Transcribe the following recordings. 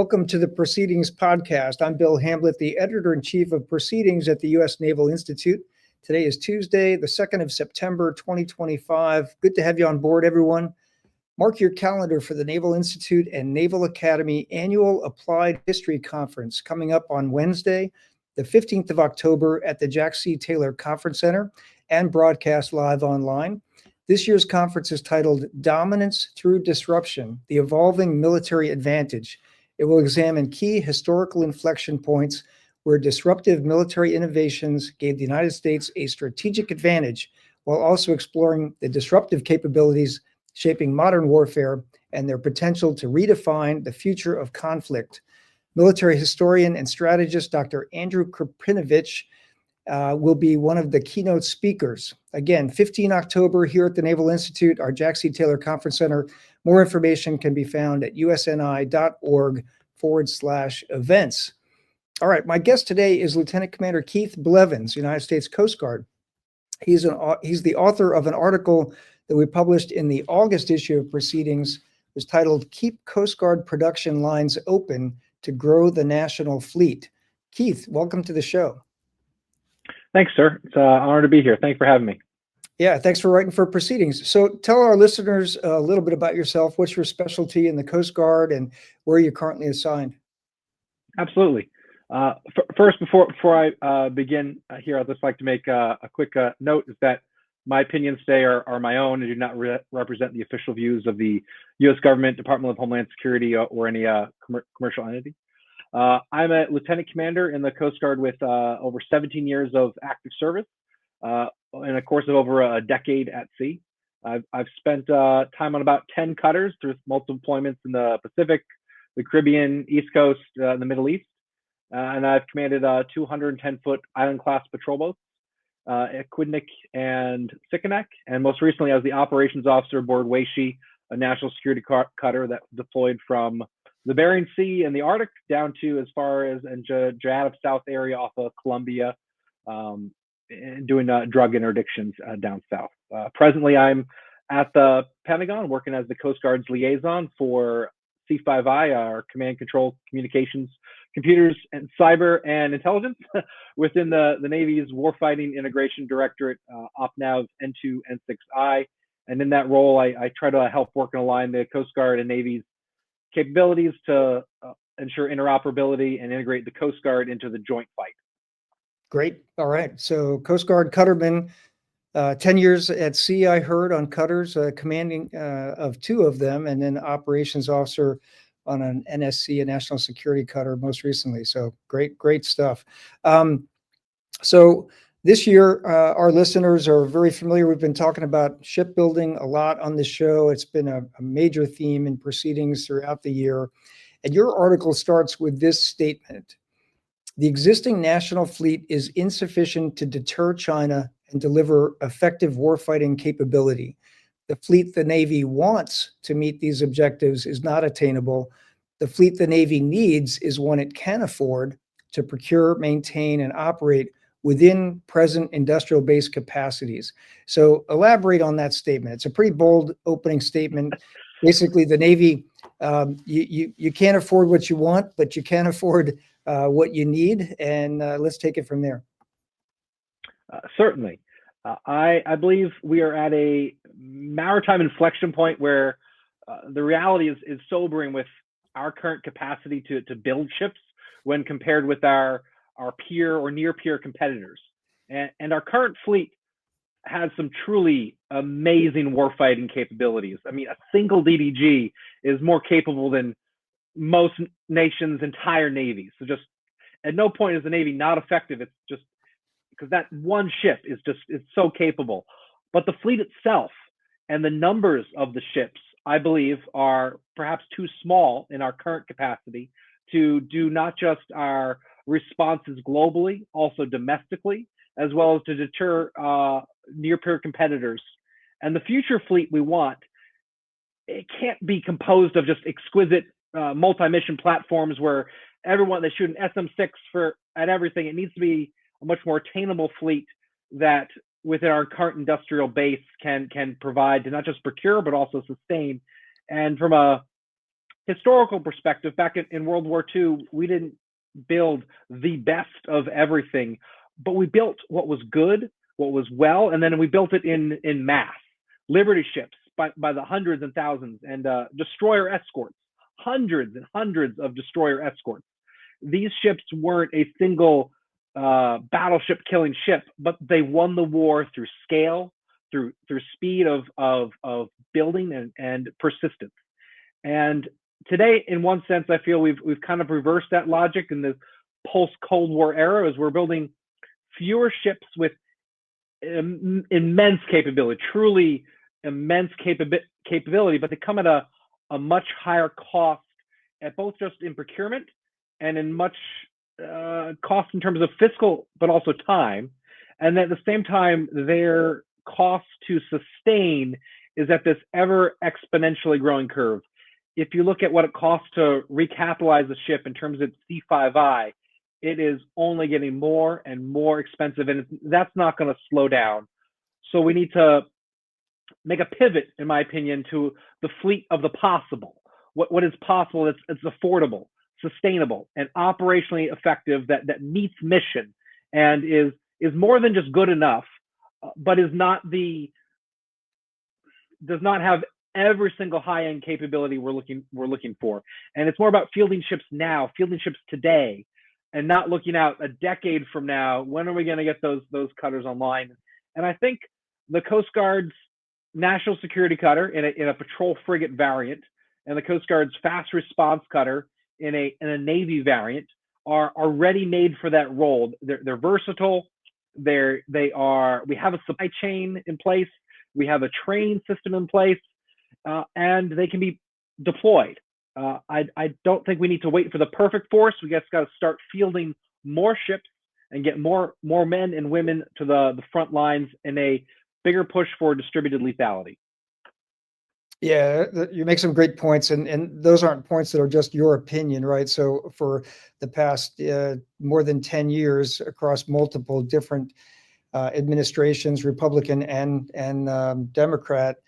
Welcome to the Proceedings podcast. I'm Bill Hamblet, the editor-in-chief of Proceedings at the U.S. Naval Institute. Today is Tuesday, the 2nd of September, 2025. Good to have you on board, everyone. Mark your calendar for the Naval Institute and Naval Academy Annual Applied History Conference coming up on Wednesday, the 15th of October at the Jack C. Taylor Conference Center and broadcast live online. This year's conference is titled Dominance Through Disruption, the Evolving Military Advantage. It will examine key historical inflection points where disruptive military innovations gave the United States a strategic advantage while also exploring the disruptive capabilities shaping modern warfare and their potential to redefine the future of conflict. Military historian and strategist Dr. Andrew Krapinovich will be one of the keynote speakers. Again, 15 October here at the Naval Institute, our Jack C. Taylor Conference Center. More information can be found at usni.org/events. All right, my guest today is Lieutenant Commander Keith Blevins, United States Coast Guard. He's the author of an article that we published in the August issue of Proceedings. It was titled Keep Coast Guard Production Lines Open to Grow the National Fleet. Keith, welcome to the show. Thanks, sir. It's an honor to be here. Thanks for having me. Yeah, thanks for writing for Proceedings. So tell our listeners a little bit about yourself. What's your specialty in the Coast Guard and where you're currently assigned? Absolutely. First, before I begin here, I'd just like to make a quick note is that my opinions today are my own and do not represent the official views of the U.S. government, Department of Homeland Security, or any commercial entity. I'm a lieutenant commander in the Coast Guard with over 17 years of active service in a course of over a decade at sea. I've spent time on about 10 cutters through multiple deployments in the Pacific, the Caribbean, East Coast, and the Middle East. And I've commanded 210-foot island-class patrol boats, Aquidneck and Sikanek. And most recently, I was the operations officer aboard Weishi, a national security cutter that deployed from the Bering Sea and the Arctic down to as far as Jadab South area off of Colombia, doing drug interdictions down south. Presently, I'm at the Pentagon working as the Coast Guard's liaison for C5I, our command control communications, computers, and cyber and intelligence within the Navy's Warfighting Integration Directorate, OPNAV N2, N6I. And in that role, I try to help work and align the Coast Guard and Navy's capabilities to ensure interoperability and integrate the Coast Guard into the joint fight. Great. All right. So Coast Guard cutterman, 10 years at sea, I heard, on cutters, commanding of 2 of them, and then operations officer on an NSC, a national security cutter, most recently. So great stuff. So this year, our listeners are very familiar. We've been talking about shipbuilding a lot on this show. It's been a major theme in Proceedings throughout the year. And your article starts with this statement: the existing national fleet is insufficient to deter China and deliver effective warfighting capability. The fleet the Navy wants to meet these objectives is not attainable. The fleet the Navy needs is one it can afford to procure, maintain, and operate within present industrial base capacities. So elaborate on that statement. It's a pretty bold opening statement. Basically, the Navy, you can't afford what you want, but you can afford what you need. And let's take it from there. Certainly. I believe we are at a maritime inflection point where the reality is sobering with our current capacity to build ships when compared with our peer or near peer competitors. And our current fleet has some truly amazing warfighting capabilities. I mean, a single DDG is more capable than most nations' entire navies. So just at no point is the Navy not effective. It's just because that one ship is so capable. But the fleet itself and the numbers of the ships, I believe, are perhaps too small in our current capacity to do not just our responses globally, also domestically, as well as to deter near-peer competitors. And the future fleet we want, it can't be composed of just exquisite multi-mission platforms where everyone, they shoot an SM-6 at everything. It needs to be a much more attainable fleet that within our current industrial base can provide to not just procure, but also sustain. And from a historical perspective, back in World War II, we didn't build the best of everything, but we built what was good, what was well, and then we built it in mass. Liberty ships by the hundreds and thousands, and destroyer escorts, hundreds and hundreds of destroyer escorts. These ships weren't a single battleship killing ship, but they won the war through scale, through speed of building and persistence. And today, in one sense, I feel we've kind of reversed that logic in the post-Cold War era, as we're building fewer ships with immense capability, truly immense capability, but they come at a much higher cost, at both just in procurement and in much cost in terms of fiscal, but also time. And at the same time, their cost to sustain is at this ever exponentially growing curve. If you look at what it costs to recapitalize a ship in terms of C5I, it is only getting more and more expensive, and that's not going to slow down. So we need to make a pivot, in my opinion, to the fleet of the possible. What is possible that's affordable, sustainable, and operationally effective, that meets mission and is more than just good enough, but does not have every single high-end capability we're looking for. And it's more about fielding ships now, fielding ships today, and not looking out a decade from now. When are we going to get those cutters online? And I think the Coast Guard's national security cutter in a patrol frigate variant, and the Coast Guard's fast response cutter in a Navy variant are ready made for that role. They're versatile. We have a supply chain in place. We have a training system in place, and they can be deployed. I don't think we need to wait for the perfect force. We just got to start fielding more ships and get more men and women to the front lines in a bigger push for distributed lethality. Yeah, you make some great points, and those aren't points that are just your opinion, right? So for the past more than 10 years across multiple different administrations, Republican and Democrat,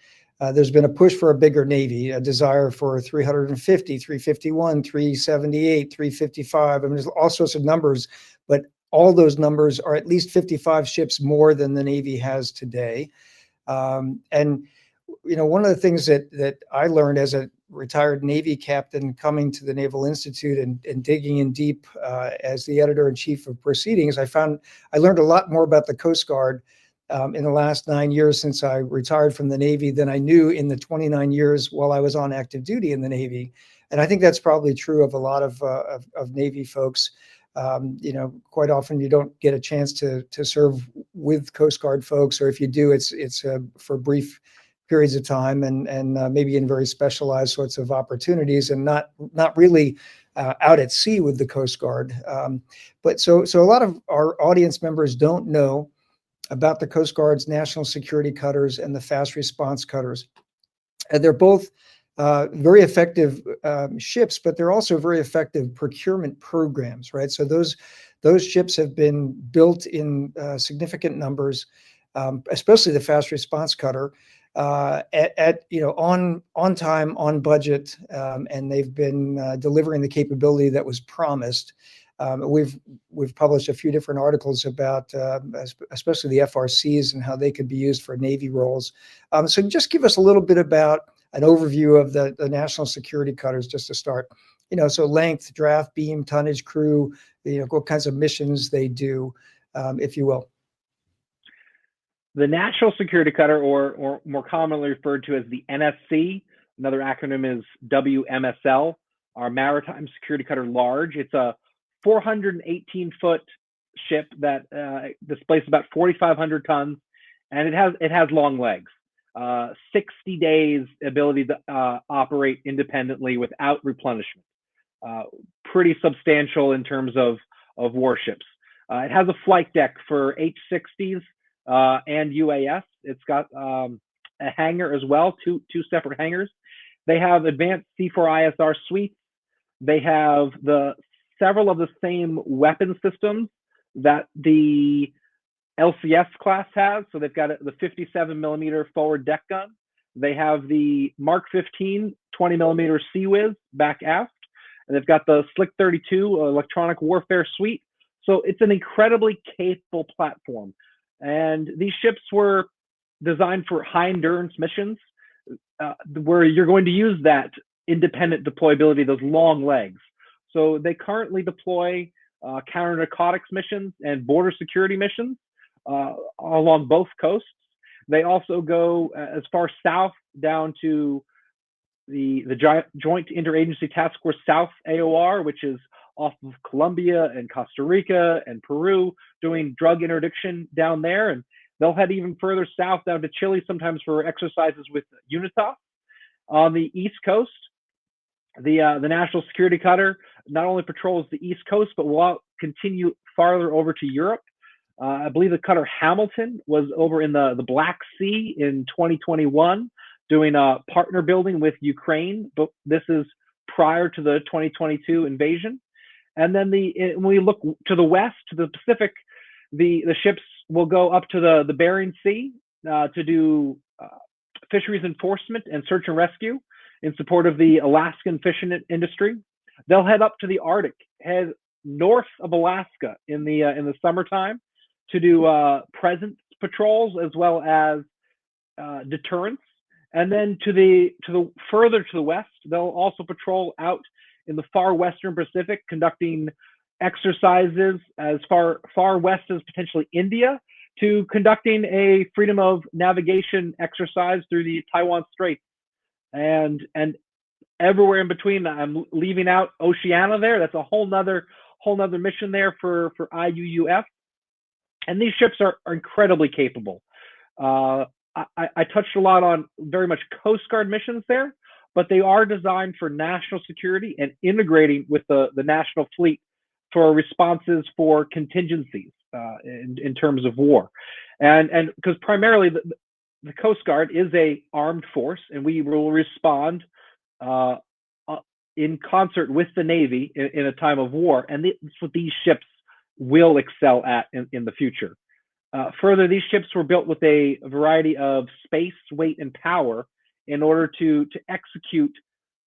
there's been a push for a bigger Navy, a desire for 350, 351, 378, 355. I mean, there's all sorts of numbers, but all those numbers are at least 55 ships more than the Navy has today. And one of the things that I learned as a retired Navy captain coming to the Naval Institute and digging in deep as the editor-in-chief of Proceedings, I learned a lot more about the Coast Guard in the last 9 years since I retired from the Navy than I knew in the 29 years while I was on active duty in the Navy. And I think that's probably true of a lot of Navy folks. Quite often you don't get a chance to serve with Coast Guard folks, or if you do, it's for brief periods of time and maybe in very specialized sorts of opportunities, and not really out at sea with the Coast Guard. But so a lot of our audience members don't know about the Coast Guard's national security cutters and the fast response cutters. And they're both very effective ships, but they're also very effective procurement programs, right? So those ships have been built in significant numbers, especially the fast response cutter, on time, on budget, and they've been delivering the capability that was promised. We've published a few different articles about especially the FRCs and how they could be used for Navy roles. So just give us a little bit about an overview of the national security cutters, just to start. So length, draft, beam, tonnage, crew, what kinds of missions they do, if you will. The National Security Cutter, or more commonly referred to as the NSC, another acronym is WMSL, our Maritime Security Cutter Large. It's a 418-foot ship that displaces about 4,500 tons, and it has long legs. 60 days ability to operate independently without replenishment. Pretty substantial in terms of warships. It has a flight deck for H-60s and UAS. It's got a hangar as well, two separate hangars. They have advanced C4ISR suites. They have several of the same weapon systems that the LCS class has. So they've got the 57 millimeter forward deck gun. They have the Mark 15 20mm Sea Whiz back aft, and they've got the Slick 32 electronic warfare suite. So it's an incredibly capable platform. And these ships were designed for high endurance missions where you're going to use that independent deployability, those long legs. So they currently deploy counter narcotics missions and border security missions along both coasts. They also go as far south down to the Joint Interagency Task Force South AOR, which is off of Colombia and Costa Rica and Peru, doing drug interdiction down there. And they'll head even further south down to Chile sometimes for exercises with UNITA. On the East Coast, the National Security Cutter not only patrols the East Coast, but will continue farther over to Europe. I believe the cutter Hamilton was over in the Black Sea in 2021 doing partner building with Ukraine, but this is prior to the 2022 invasion. And then when we look to the west, to the Pacific, the ships will go up to the Bering Sea to do fisheries enforcement and search and rescue in support of the Alaskan fishing industry. They'll head up to the Arctic, head north of Alaska in the summertime to do presence patrols as well as deterrence. And then to the further to the west, they'll also patrol out in the far western Pacific, conducting exercises as far west as potentially India, to conducting a freedom of navigation exercise through the Taiwan Straits, and everywhere in between. I'm leaving out Oceania there. That's a whole nother mission there for IUUF. And these ships are incredibly capable. I touched a lot on very much Coast Guard missions there, but they are designed for national security and integrating with the national fleet for responses for contingencies in terms of war. And because primarily the Coast Guard is a armed force, and we will respond in concert with the Navy in a time of war. And that's what these ships will excel at in the future. Further, these ships were built with a variety of space, weight, and power in order to execute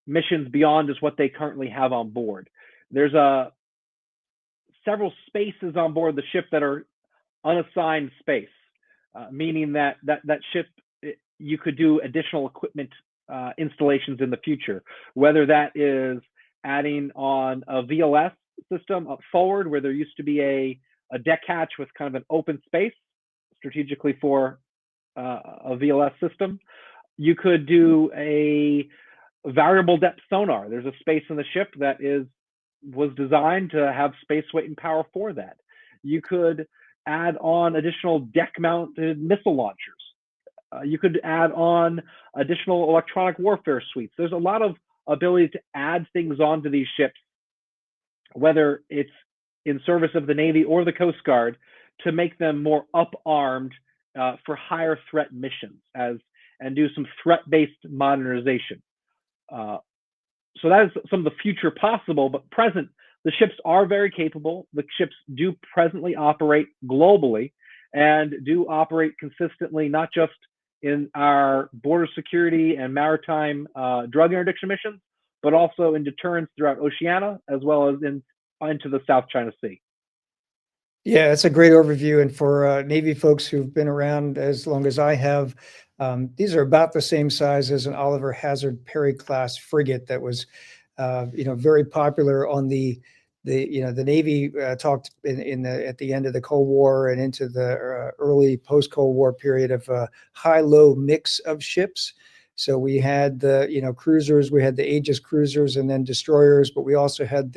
missions beyond just what they currently have on board. There's several spaces on board the ship that are unassigned space, meaning that ship, you could do additional equipment installations in the future, whether that is adding on a VLS system up forward where there used to be a deck hatch with kind of an open space strategically for a VLS system. You could do a variable depth sonar. There's a space in the ship that was designed to have space, weight, and power for that. You could add on additional deck-mounted missile launchers. You could add on additional electronic warfare suites. There's a lot of ability to add things onto these ships, whether it's in service of the Navy or the Coast Guard, to make them more up-armed for higher threat missions and do some threat-based modernization. So that is some of the future possible, but present, the ships are very capable. The ships do presently operate globally and do operate consistently, not just in our border security and maritime drug interdiction missions, but also in deterrence throughout Oceania, as well as into the South China Sea. Yeah, it's a great overview. And for Navy folks who've been around as long as I have, these are about the same size as an Oliver Hazard Perry class frigate that was, very popular on the Navy talked at the end of the Cold War and into the early post-Cold War period of a high-low mix of ships. So we had the cruisers, we had the Aegis cruisers, and then destroyers, but we also had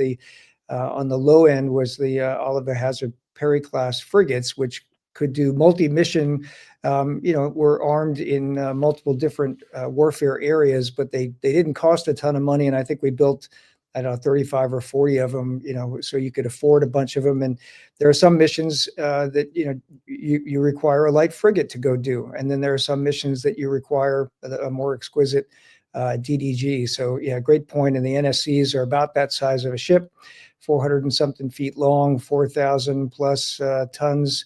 on the low end was the Oliver Hazard Perry class frigates, which could do multi-mission, were armed in multiple different warfare areas, but they didn't cost a ton of money. And I think we built, 35 or 40 of them, so you could afford a bunch of them. And there are some missions that, you require a light frigate to go do. And then there are some missions that you require a more exquisite DDG. So yeah, great point. And the NSCs are about that size of a ship, 400 and something feet long, 4,000 plus tons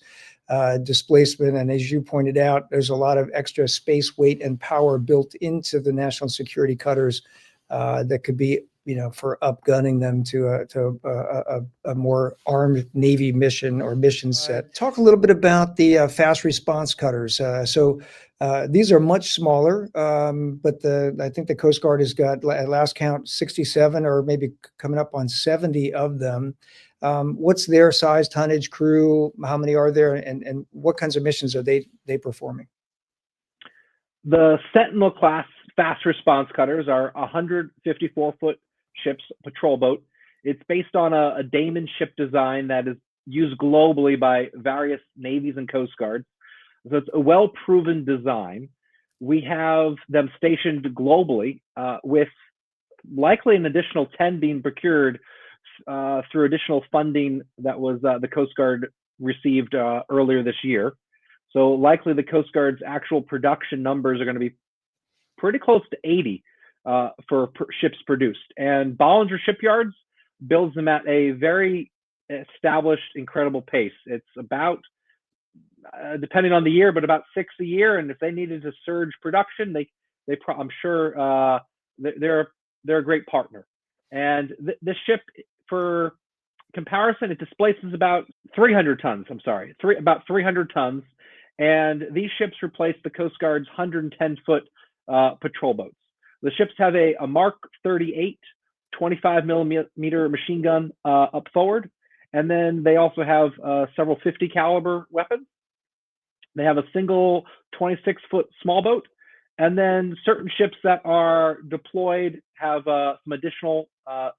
displacement. And as you pointed out, there's a lot of extra space, weight, and power built into the national security cutters that could be, for upgunning them to a more armed Navy mission or mission set. Talk a little bit about the fast response cutters. So these are much smaller, but I think the Coast Guard has got, at last count, 67 or maybe coming up on 70 of them. What's their size, tonnage, crew? How many are there, and what kinds of missions are they performing? The Sentinel class fast response cutters are 154-foot ships, patrol boat. It's based on a Damon ship design that is used globally by various navies and coast guards. So it's a well-proven design. We have them stationed globally, with likely an additional 10 being procured through additional funding that was the Coast Guard received earlier this year. So likely the Coast Guard's actual production numbers are going to be pretty close to 80 for ships produced. And Bollinger Shipyards builds them at a very established, incredible pace. It's about, depending on the year, but about 6 a year. And if they needed to surge production, I'm sure they're a great partner. And this ship, for comparison, it displaces about 300 tons. About 300 tons. And these ships replace the Coast Guard's 110-foot patrol boats. The ships have a Mark 38 25 millimeter machine gun up forward, and then they also have several 50 caliber weapons. They have a single 26-foot small boat, and then certain ships that are deployed have some additional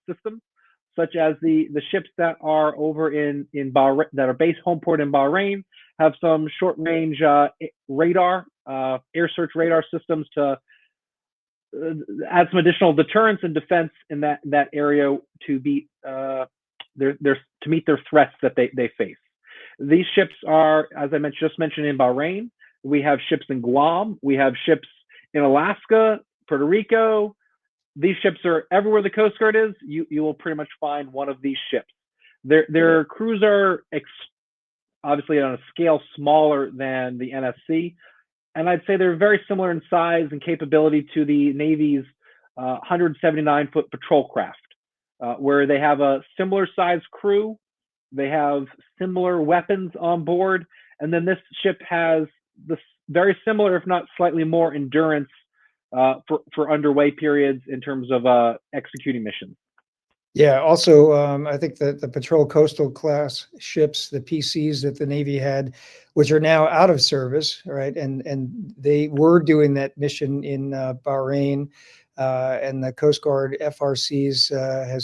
systems, such as the ships that are over in Bahrain, that are based home port in Bahrain, have some short range radar, air search radar systems to add some additional deterrence and defense in that area to beat to meet their threats that they face. These ships are, as I just mentioned, in Bahrain. We have ships in Guam. We have ships in Alaska, Puerto Rico. These ships are everywhere the Coast Guard is. You will pretty much find one of these ships. Their crews are obviously on a scale smaller than the NSC, and I'd say they're very similar in size and capability to the Navy's 179-foot patrol craft, where they have a similar size crew, they have similar weapons on board, and then this ship has this very similar, if not slightly more, endurance for underway periods in terms of executing missions. Yeah. Also, I think that the Patrol Coastal class ships, the PCs that the Navy had, which are now out of service, right? And they were doing that mission in Bahrain, and the Coast Guard FRCs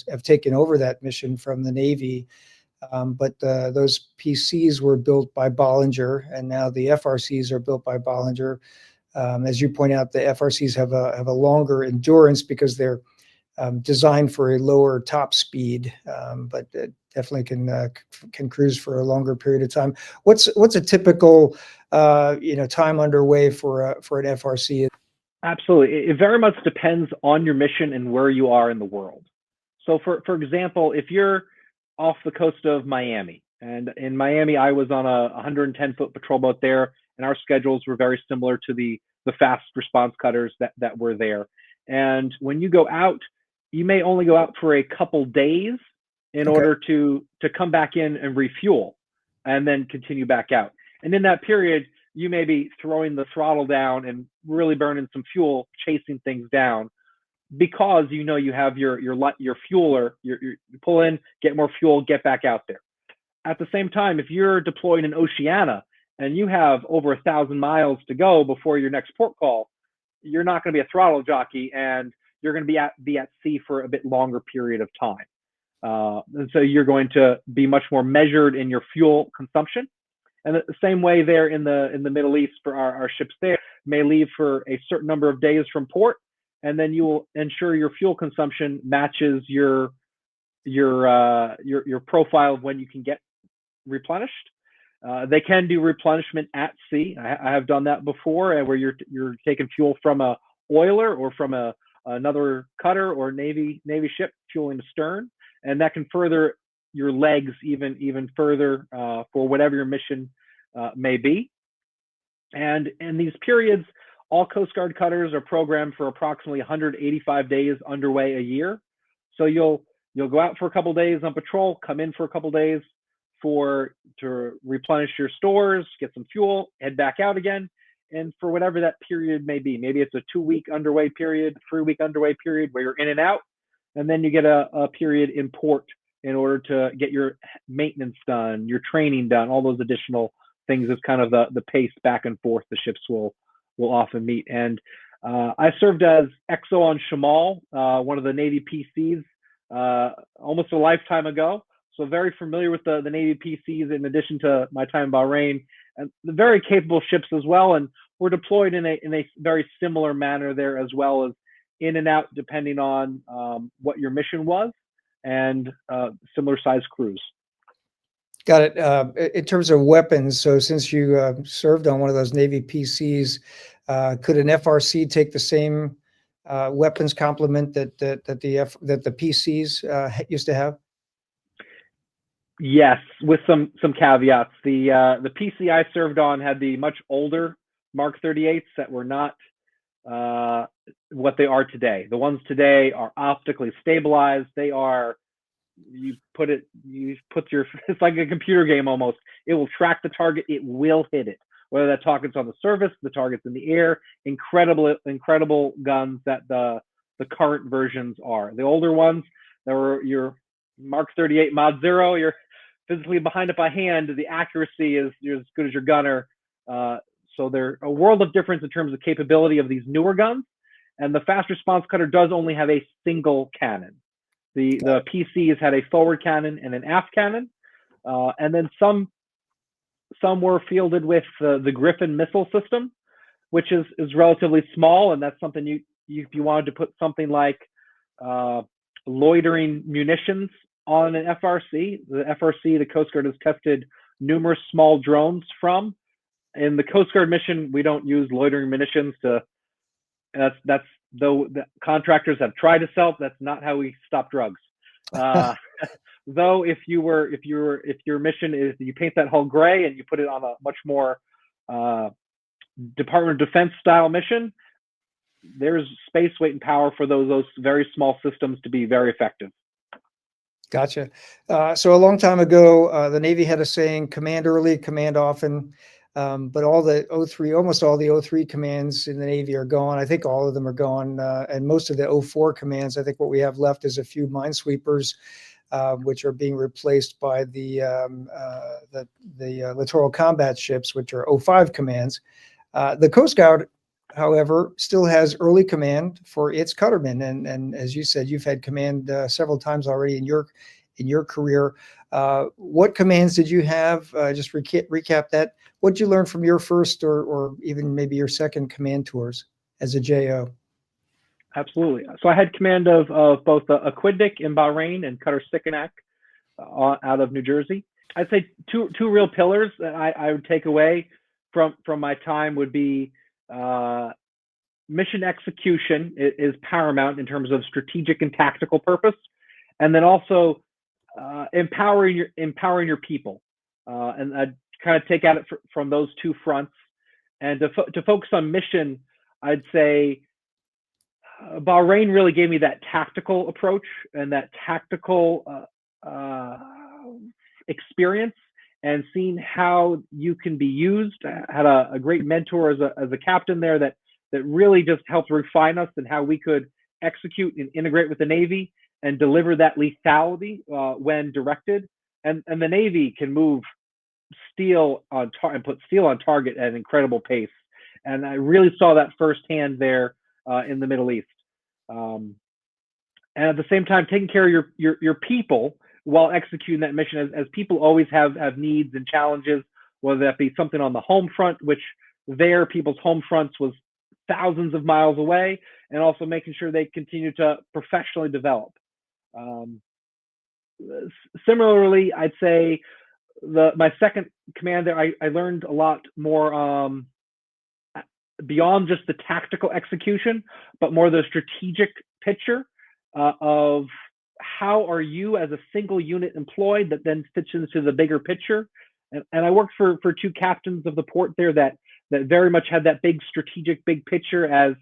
have taken over that mission from the Navy. But those PCs were built by Bollinger, and now the FRCs are built by Bollinger. As you point out, the FRCs have a longer endurance because they're designed for a lower top speed, but definitely can cruise for a longer period of time. What's a typical time underway for an FRC? Absolutely, it very much depends on your mission and where you are in the world. So, for example, if you're off the coast of Miami, and in Miami, I was on a 110-foot patrol boat there, and our schedules were very similar to the fast response cutters that were there. And when you go out, you may only go out for a couple days in order to come back in and refuel and then continue back out. And in that period, you may be throwing the throttle down and really burning some fuel, chasing things down, because you have your fueler, you pull in, get more fuel, get back out there. At the same time, if you're deployed in Oceania and you have over 1,000 miles to go before your next port call, you're not going to be a throttle jockey, and you're going to be at sea for a bit longer period of time. And so you're going to be much more measured in your fuel consumption. And the same way there in the Middle East, for our ships there may leave for a certain number of days from port, and then you will ensure your fuel consumption matches your profile of when you can get replenished. They can do replenishment at sea. I have done that before, where you're taking fuel from a oiler or from another cutter or Navy ship, fueling astern, and that can further your legs even further for whatever your mission may be. And in these periods, all Coast Guard cutters are programmed for approximately 185 days underway a year. So you'll go out for a couple days on patrol, come in for a couple days to replenish your stores, get some fuel, head back out again. And for whatever that period may be, maybe it's a 2-week underway period, 3-week underway period where you're in and out, and then you get a period in port in order to get your maintenance done, your training done, all those additional things is kind of the pace back and forth the ships will often meet. And I served as XO on Shamal, one of the Navy PCs, almost a lifetime ago. So very familiar with the Navy PCs in addition to my time in Bahrain, and very capable ships as well. And we're deployed in a very similar manner there, as well as in and out depending on what your mission was, and similar size crews. Got it. In terms of weapons, so since you served on one of those Navy PCs, could an FRC take the same weapons complement that the PCs used to have? Yes, with some caveats. The PC I served on had the much older Mark 38s that were not what they are today. The ones today are optically stabilized. They are, it's like a computer game almost. It will track the target. It will hit it, whether that target's on the surface, the target's in the air. Incredible guns that the current versions are. The older ones, that were your Mark 38 Mod 0, you're physically behind it by hand. The accuracy is as good as your gunner. So they're a world of difference in terms of capability of these newer guns. And the fast response cutter does only have a single cannon. The PCs had a forward cannon and an aft cannon. And then some were fielded with the Griffin missile system, which is relatively small. And that's something if you wanted to put something like loitering munitions on an FRC. The FRC, the Coast Guard, has tested numerous small drones from. In the Coast Guard mission, we don't use loitering munitions that's though the contractors have tried to sell. That's not how we stop drugs. Though if your mission is you paint that hull gray and you put it on a much more Department of Defense style mission, there's space, weight, and power for those very small systems to be very effective. Gotcha. So a long time ago, the Navy had a saying, command early, command often. But almost all the 03 commands in the Navy are gone. I think all of them are gone. And most of the 04 commands, I think what we have left is a few minesweepers, which are being replaced by the littoral combat ships, which are 05 commands. The Coast Guard, however, still has early command for its cuttermen. And as you said, you've had command several times already in your career. What commands did you have? Just recap that. What did you learn from your first or even maybe your second command tours as a JO? Absolutely. So I had command of both a Quiddick in Bahrain and Cutter Sikanak out of New Jersey. I'd say two real pillars that I would take away from my time would be mission execution is paramount in terms of strategic and tactical purpose, and then also empowering your people. And I'd kind of take at it from those two fronts. And to focus on mission, I'd say Bahrain really gave me that tactical approach and that tactical experience, and seeing how you can be used. I had a great mentor as a captain there that really just helped refine us and how we could execute and integrate with the Navy and deliver that lethality when directed. And the Navy can move steel on and put steel on target at an incredible pace. And I really saw that firsthand there in the Middle East. And at the same time, taking care of your people while executing that mission, as people always have needs and challenges, whether that be something on the home front, which their people's home fronts was thousands of miles away, and also making sure they continue to professionally develop. Similarly, I'd say my second command there, I learned a lot more beyond just the tactical execution, but more the strategic picture of how are you as a single unit employed that then fits into the bigger picture, And I worked for two captains of the port there that very much had that big strategic, big picture. As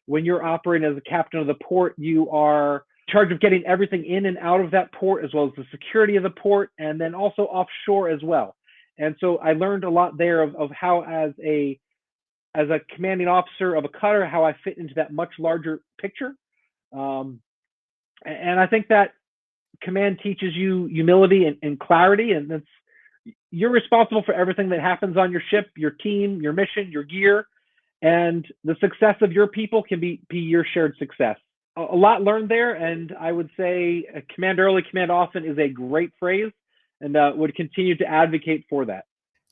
when you're operating as a captain of the port, you are in charge of getting everything in and out of that port, as well as the security of the port, and then also offshore as well. And so I learned a lot there of how, as a commanding officer of a cutter, how I fit into that much larger picture. And I think that command teaches you humility and clarity, and you're responsible for everything that happens on your ship, your team, your mission, your gear, and the success of your people can be your shared success. A lot learned there, and I would say command early, command often is a great phrase, and would continue to advocate for that.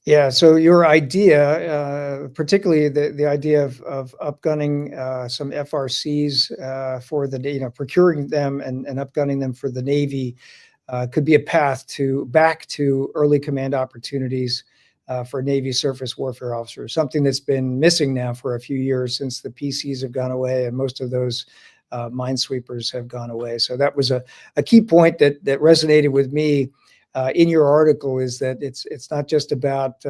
Yeah, so your idea, particularly the idea of upgunning some FRCs for the, procuring them and upgunning them for the Navy, could be a path back to early command opportunities for Navy surface warfare officers, something that's been missing now for a few years since the PCs have gone away and most of those minesweepers have gone away. So that was a key point that resonated with me in your article, is that it's not just about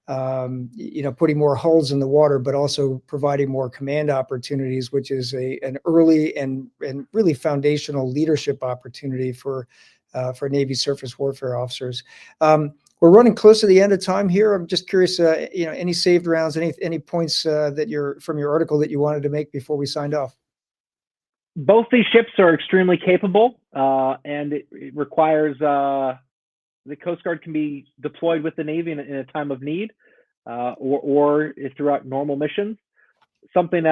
putting more hulls in the water, but also providing more command opportunities, which is an early and really foundational leadership opportunity for Navy surface warfare officers. We're running close to the end of time here. I'm just curious, any saved rounds, any points that from your article that you wanted to make before we signed off? Both these ships are extremely capable, and it requires the Coast Guard can be deployed with the Navy in a time of need, or throughout normal missions. Something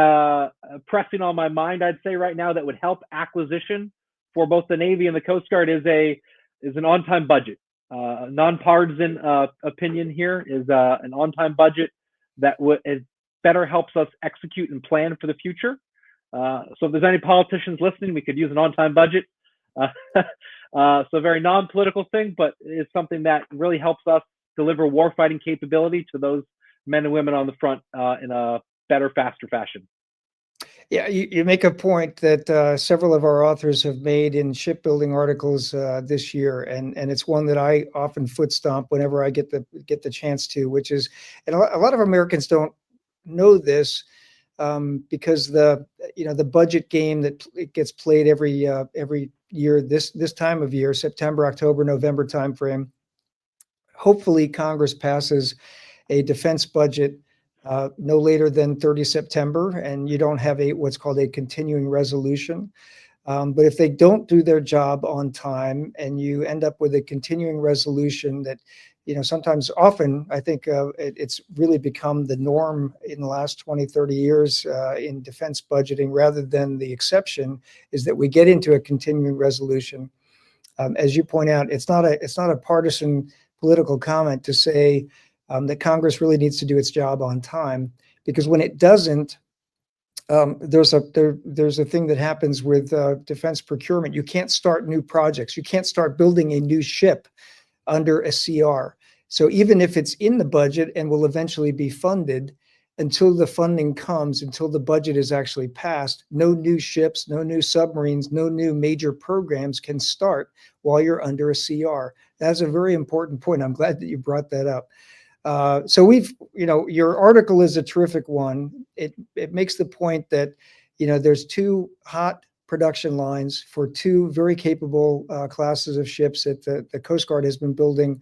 pressing on my mind, I'd say right now, that would help acquisition for both the Navy and the Coast Guard is an on-time budget. Nonpartisan opinion here is an on-time budget that better helps us execute and plan for the future. So if there's any politicians listening, we could use an on-time budget. So very non-political thing, but it's something that really helps us deliver warfighting capability to those men and women on the front in a better, faster fashion. Yeah, you make a point that several of our authors have made in shipbuilding articles this year, and it's one that I often foot stomp whenever I get the chance to, which is, and a lot of Americans don't know this, because the budget game that it gets played every year this time of year, September, October, November timeframe. Hopefully, Congress passes a defense budget no later than 30 September, and you don't have what's called a continuing resolution. But if they don't do their job on time, and you end up with a continuing resolution that, often, I think it's really become the norm in the last 20, 30 years in defense budgeting, rather than the exception, is that we get into a continuing resolution. As you point out, it's not a partisan political comment to say that Congress really needs to do its job on time, because when it doesn't, there's a thing that happens with defense procurement. You can't start new projects. You can't start building a new ship under a CR. So even if it's in the budget and will eventually be funded, until the funding comes, until the budget is actually passed, no new ships, no new submarines, no new major programs can start while you're under a CR. That's a very important point. I'm glad that you brought that up. So your article is a terrific one. It makes the point that, there's two hot production lines for two very capable classes of ships that the Coast Guard has been building,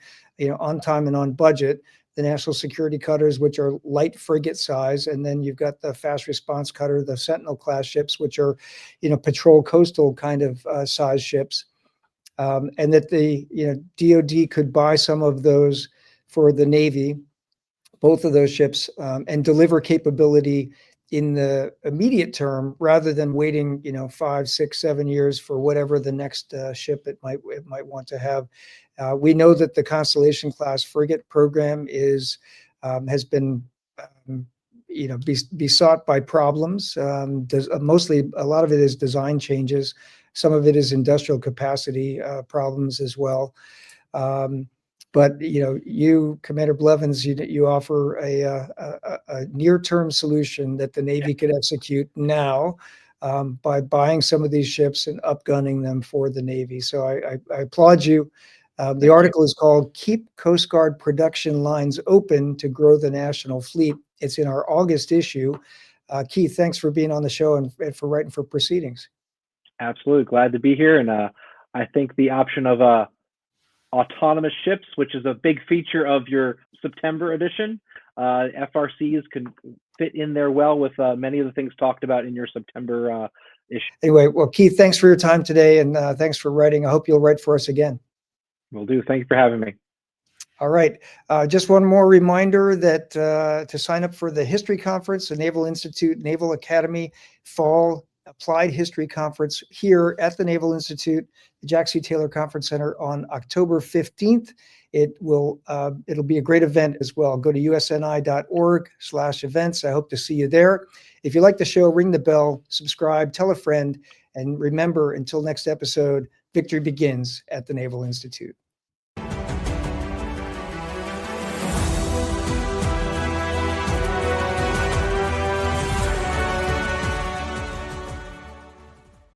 on time and on budget. The national security cutters, which are light frigate size, and then you've got the fast response cutter, the Sentinel class ships, which are, patrol coastal kind of size ships, and that the DoD could buy some of those for the Navy, both of those ships, and deliver capability in the immediate term, rather than waiting 5, 6, 7 years for whatever the next ship it might want to have. We know that the Constellation class frigate program has been besought by problems. Mostly, a lot of it is design changes. Some of it is industrial capacity problems as well. But you, Commander Blevins, you offer a near-term solution that the Navy could execute now by buying some of these ships and upgunning them for the Navy. So I applaud you The article is called "Keep Coast Guard Production Lines Open to Grow the National Fleet." It's in our August issue. Keith, thanks for being on the show and for writing for Proceedings. Absolutely. Glad to be here. And I think the option of autonomous ships, which is a big feature of your September edition, FRCs can fit in there well with many of the things talked about in your September issue. Anyway, well, Keith, thanks for your time today, and thanks for writing. I hope you'll write for us again. Will do. Thank you for having me. All right. Just one more reminder that to sign up for the History Conference, the Naval Institute Naval Academy Fall Applied History Conference here at the Naval Institute, the Jack C. Taylor Conference Center on October 15th. It'll be a great event as well. Go to usni.org/events. I hope to see you there. If you like the show, ring the bell, subscribe, tell a friend, and remember, until next episode, victory begins at the Naval Institute.